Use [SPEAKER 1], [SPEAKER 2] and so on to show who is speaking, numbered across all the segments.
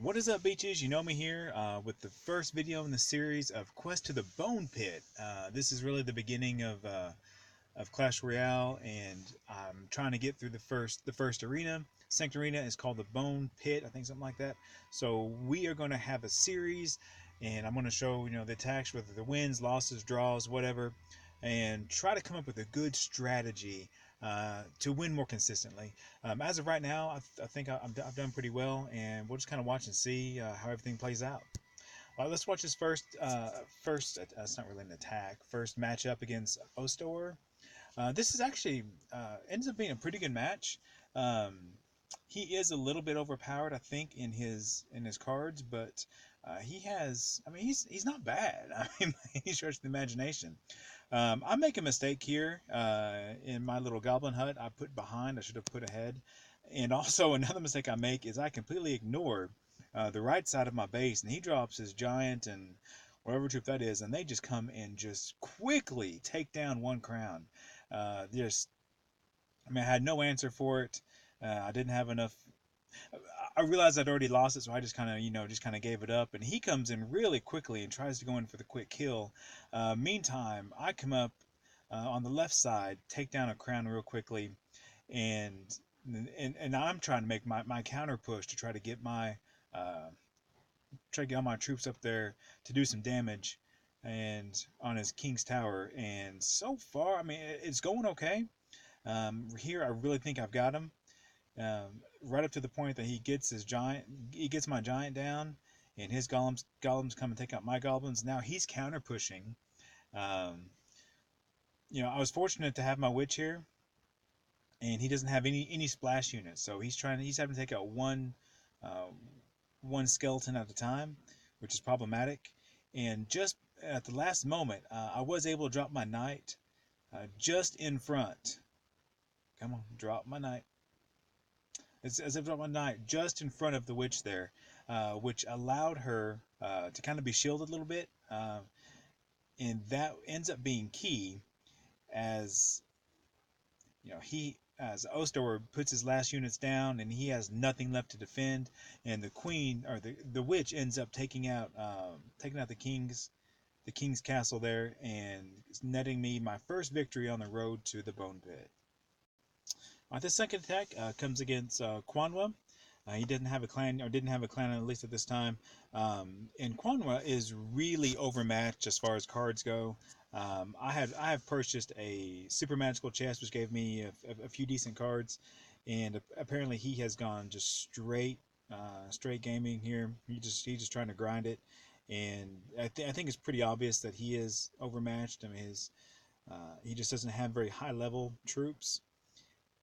[SPEAKER 1] What is up, beaches? You know me here with the first video in the series of Quest to the Bone Pit. This is really the beginning of Clash Royale, and I'm trying to get through the first arena. Second arena is called the Bone Pit, I think something like that. So we are going to have a series, and I'm going to show the attacks, whether the wins, losses, draws, whatever, and try to come up with a good strategy to win more consistently. As of right now, I think I've done pretty well, and we'll just kind of watch and see how everything plays out. All right, let's watch this first. It's not really an attack. First matchup against Ostor. This is actually ends up being a pretty good match. Um, he is a little bit overpowered, I think, in his cards, but he has. I mean, he's not bad. I mean, he stretched the imagination. I make a mistake here in my little goblin hut. I put behind. I should have put ahead. And also another mistake I make is I completely ignore the right side of my base, and he drops his giant and whatever troop that is, and they just come and just quickly take down one crown. Just, I mean, I had no answer for it. I didn't have enough. I realized I'd already lost it, so I just kind of, just kind of gave it up. And he comes in really quickly and tries to go in for the quick kill. Meantime, I come up on the left side, take down a crown real quickly, and and I'm trying to make my counter push to uh, try to get all my troops up there to do some damage and on his king's tower. And so far, I mean, it's going okay. Here, I really think I've got him. Right up to the point that he gets my giant down, and his golems come and take out my goblins. Now he's counter pushing. Um, I was fortunate to have my witch here, and he doesn't have any splash units, so he's having to take out uh, one skeleton at a time, which is problematic. And just at the last moment, I was able to drop my knight just in front. Come on, drop my knight. As if dropped my knight just in front of the witch there, which allowed her to kind of be shielded a little bit, and that ends up being key as he as Ostor puts his last units down and he has nothing left to defend, and the queen or the witch ends up taking out the king's castle there, and netting me my first victory on the road to the bone pit. The second attack comes against Quanwa. He didn't have a clan, or didn't have a clan at least at this time. And Quanwa is really overmatched as far as cards go. I have purchased a super magical chest, which gave me a few decent cards, and apparently he has gone just straight gaming here. He's just trying to grind it, and I think it's pretty obvious that he is overmatched. I mean, he just doesn't have very high level troops,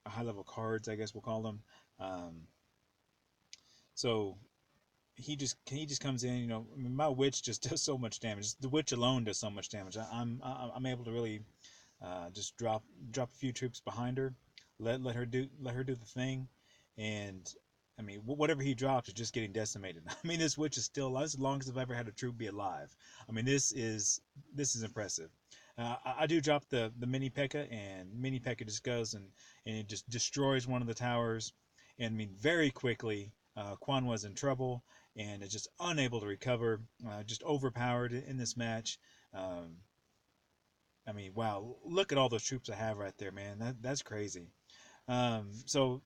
[SPEAKER 1] high level cards, I guess we'll call them. Um, so he just comes in. I mean, my witch just does so much damage. The witch alone does so much damage. I'm able to really just drop a few troops behind her, let her do the thing, and I mean whatever he drops is just getting decimated. I mean, this witch is still alive. As long as I've ever had a troop be alive. I mean, this is impressive. I do drop the mini P.E.K.K.A, and mini P.E.K.K.A just goes and it just destroys one of the towers, and I mean very quickly. Quan was in trouble and is just unable to recover. Just overpowered in this match. Um, I mean, wow! Look at all those troops I have right there, man. That's crazy. So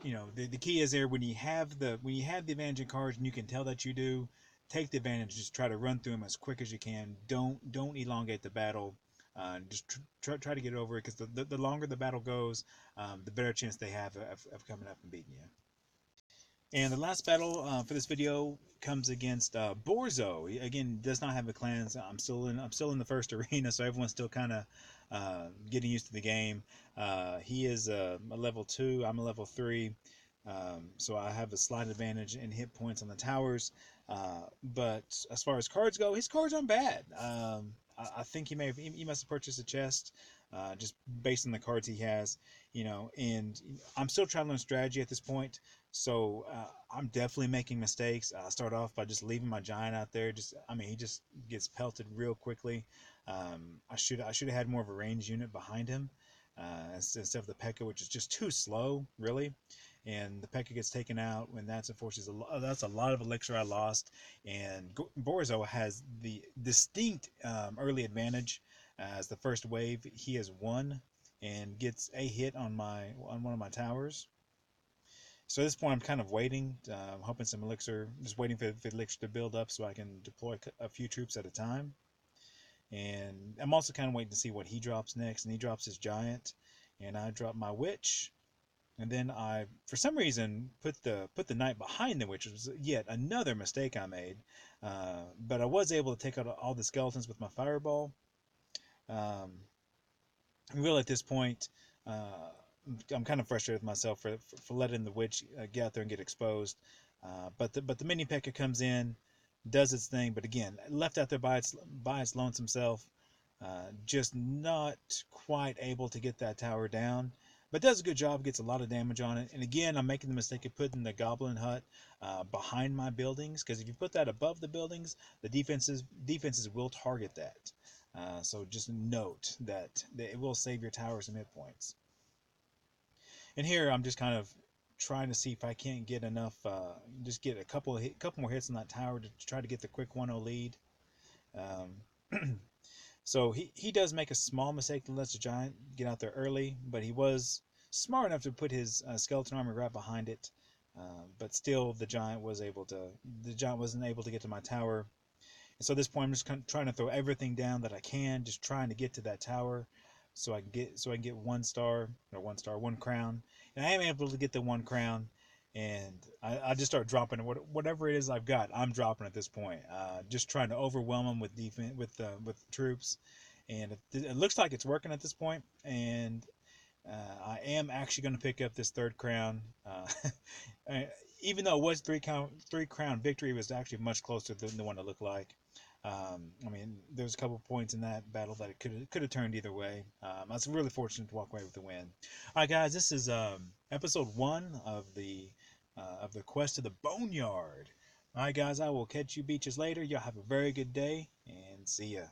[SPEAKER 1] the key is there when you have the advantage in cards and you can tell that you do, take the advantage. Just try to run through them as quick as you can. Don't elongate the battle. Just try to get over it, because the longer the battle goes, the better chance they have of coming up and beating you. And the last battle for this video comes against Borzo. He, again, does not have a clan. So I'm still in the first arena, so everyone's still kind of getting used to the game. He is a level 2. I'm a level 3. So I have a slight advantage in hit points on the towers. But as far as cards go, his cards aren't bad. I think he must have purchased a chest just based on the cards he has. And I'm still trying to learn strategy at this point. So I'm definitely making mistakes. I start off by just leaving my giant out there. I mean, he just gets pelted real quickly. I should have had more of a range unit behind him instead of the P.E.K.K.A, which is just too slow, really. and the P.E.K.K.A gets taken out, and that's unfortunately that's a lot of elixir I lost. And Borzo has the distinct early advantage as the first wave. He has won and gets a hit on one of my towers. So at this point, I'm kind of waiting, hoping some elixir, just waiting for elixir to build up so I can deploy a few troops at a time. And I'm also kind of waiting to see what he drops next. And he drops his giant, and I drop my witch. And then I, for some reason, put the knight behind the witch, which was yet another mistake I made. But I was able to take out all the skeletons with my fireball. Um, really, at this point, uh, I'm kind of frustrated with myself for letting the witch get out there and get exposed. But the mini P.E.K.K.A comes in, does its thing, but again, left out there by its lonesome self, just not quite able to get that tower down. But does a good job, gets a lot of damage on it. And again, I'm making the mistake of putting the goblin hut behind my buildings, because if you put that above the buildings, the defenses will target that. So just note that it will save your towers some hit points. And here I'm just kind of trying to see if I can't get enough, just get a couple more hits on that tower to try to get the quick 1-0 lead. So he does make a small mistake to let the giant get out there early, but he was smart enough to put his skeleton army right behind it. But still, the giant wasn't able to get to my tower. And so at this point, I'm just kind of trying to throw everything down that I can, just trying to get to that tower, so I can get 1 crown. And I am able to get the 1 crown, and I just start dropping whatever it is I've got. I'm dropping at this point, just trying to overwhelm them with defense with troops, and it looks like it's working at this point. And I am actually going to pick up this 3rd crown. Even though it was three crown victory, it was actually much closer than the one it looked like. I mean, there was a couple points in that battle that it could have turned either way. I was really fortunate to walk away with the win. All right, guys, this is episode 1 of the quest to the Boneyard. All right, guys, I will catch you beaches later. Y'all have a very good day, and see ya.